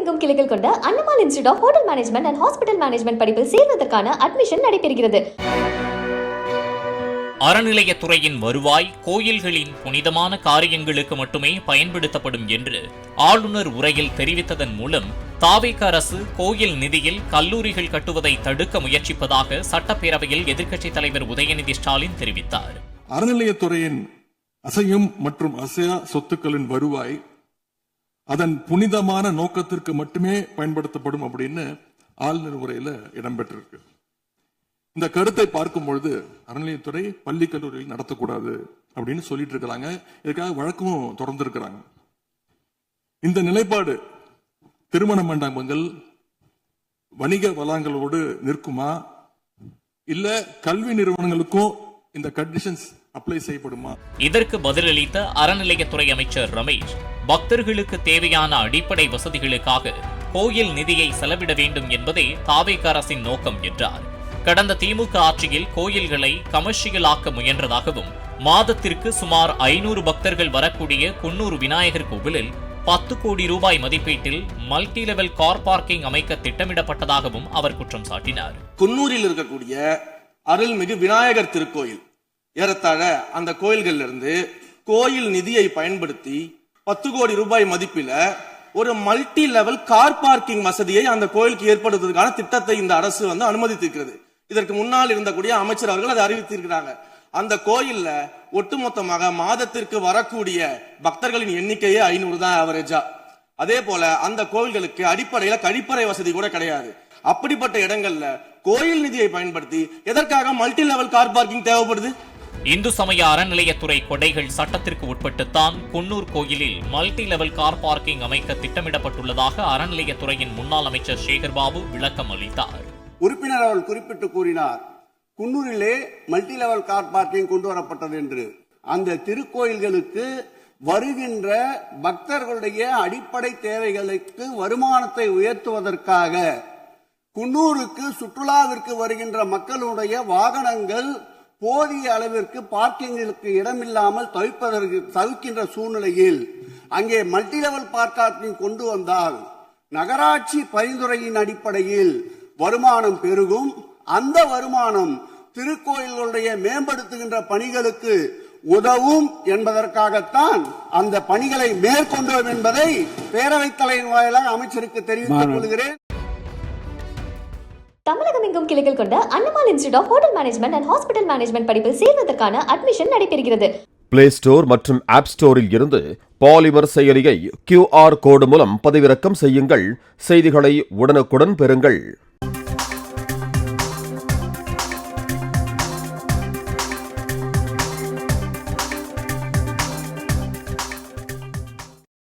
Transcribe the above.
தமிழகமெங்கும் கிளைகள் கொண்ட Annamal institute of hotel management and hospital management படிப்பில் சேர்வதற்கான அட்மிஷன் நடைபெறுகிறது. அறநிலையத்துறையின் வருவாய் கோயில்களின் புனிதமான காரியங்களுக்கு மட்டுமே பயன்படுத்தப்படும் என்று ஆளுநர் உரையில் தெரிவித்ததன் மூலம் தாவேக அரசு கோயில் நிதியில் கல்லூரிகள் கட்டுவதை தடுக்க முயற்சிப்பதாக சட்டப்பேரவையில் எதிர்க்கட்சித் தலைவர் உதயநிதி ஸ்டாலின் தெரிவித்தார். அறநிலையத்துறையின் அசையும் மற்றும் அசையா சொத்துக்களின் வருவாய் அதன் புனிதமான நோக்கத்திற்கு மட்டுமே பயன்படுத்தப்படும் அப்படின்னு ஆளுநர் உரையில இடம்பெற்றிருக்கு. இந்த கருத்தை பார்க்கும் பொழுது அறநிலையத்துறை பள்ளி கல்லூரியில் நடத்தக்கூடாது அப்படின்னு சொல்லிட்டு இருக்கிறாங்க. இதுக்காக வழக்கும் தொடர்ந்து இருக்கிறாங்க. இந்த நிலைப்பாடு திருமண மண்டபங்கள் வணிக வளங்களோடு நிற்குமா, இல்ல கல்வி நிறுவனங்களுக்கும் இந்த கண்டிஷன்ஸ் அப்ளை செய்யப்படுமா? இதற்கு பதிலளித்த அறநிலையத்துறை அமைச்சர் ரமேஷ், பக்தர்களுக்கு தேவையான அடிப்படை வசதிகளுக்காக கோயில் நிதியை செலவிட வேண்டும் என்பதே தாவேக அரசின் நோக்கம் என்றார். கடந்த திமுக ஆட்சியில் கோயில்களை கமர்ஷியலாக்க முயன்றதாகவும், மாதத்திற்கு சுமார் 500 பக்தர்கள் வரக்கூடிய குன்னூர் விநாயகர் கோவிலில் 10 கோடி ரூபாய் மதிப்பீட்டில் மல்டி லெவல் கார் பார்க்கிங் அமைக்க திட்டமிடப்பட்டதாகவும் அவர் குற்றம் சாட்டினார். குன்னூரில் இருக்கக்கூடிய அருள்மிகு விநாயகர் திருக்கோயில் ஏறத்தாழ அந்த கோயில்கள் இருந்து கோயில் நிதியை பயன்படுத்தி 10 கோடி ரூபாய் மதிப்பில ஒரு மல்டி லெவல் கார் பார்க்கிங் வசதியை அந்த கோயிலுக்கு ஏற்படுத்துவதற்கான திட்டத்தை இந்த அரசு அனுமதித்திருக்கிறது. இதற்கு முன்னால் இருந்தக்கூடிய அமைச்சர் அவர்கள் அதை அறிவித்திருக்கிறாங்க. அந்த கோயில்ல ஒட்டுமொத்தமாக மாதத்திற்கு வரக்கூடிய பக்தர்களின் எண்ணிக்கையே 500 தான் ஆவரேஜா. அதே போல அந்த கோயில்களுக்கு அடிப்படையில கழிப்பறை வசதி கூட கிடையாது. அப்படிப்பட்ட இடங்கள்ல கோயில் நிதியை பயன்படுத்தி எதற்காக மல்டி லெவல் கார் பார்க்கிங் தேவைப்படுது? இந்து சமய அறநிலையத்துறை கொடைகள் சட்டத்திற்கு உட்பட்டுத்தான் குன்னூர் கோயிலில் மல்டி லெவல் கார் பார்க்கிங் அமைக்க திட்டமிடப்பட்டுள்ளதாக அறநிலையத்துறையின் முன்னாள் அமைச்சர் சேகர்பாபு விளக்கம் அளித்தார். உறுப்பினர் அவர்கள் குறிப்பிட்டு கூறினார், குன்னூரிலே மல்டி லெவல் கார் பார்க்கிங் கொண்டு வரப்பட்டது என்று. அந்த திருக்கோயில்களுக்கு வருகின்ற பக்தர்களுடைய அடிப்படை தேவைகளுக்கு வருமானத்தை உயர்த்துவதற்காக குன்னூருக்கு சுற்றுலாவிற்கு வருகின்ற மக்களுடைய வாகனங்கள் போதிய அளவிற்கு பார்க்கிங்களுக்கு இடமில்லாமல் தவிக்கின்ற சூழ்நிலையில் அங்கே மல்டி லெவல் பார்க்கிங் கொண்டு வந்தால் நகராட்சி பரிந்துரையின் அடிப்படையில் வருமானம் பெருகும். அந்த வருமானம் திருக்கோயில்களுடைய மேம்படுத்துகின்ற பணிகளுக்கு உதவும் என்பதற்காகத்தான் அந்த பணிகளை மேற்கொண்டோம் என்பதை பேரவைத் தலைவர் வாயிலாக அமைச்சருக்கு தெரிவித்துக் கொள்கிறேன். தமிழகமெங்கும் கிளைகள் கொண்ட Annamal institute of hotel management and hospital management படிப்பில் சேர்வதற்கான அட்மிஷன் நடைபெறுகிறது. பிளே ஸ்டோர் மற்றும் ஆப் ஸ்டோரில் இருந்து பாலிமர் செயலியை QR கோடு மூலம் பதிவிறக்கம் செய்யுங்கள். செய்திகளை உடனுக்குடன் பெறுங்கள்.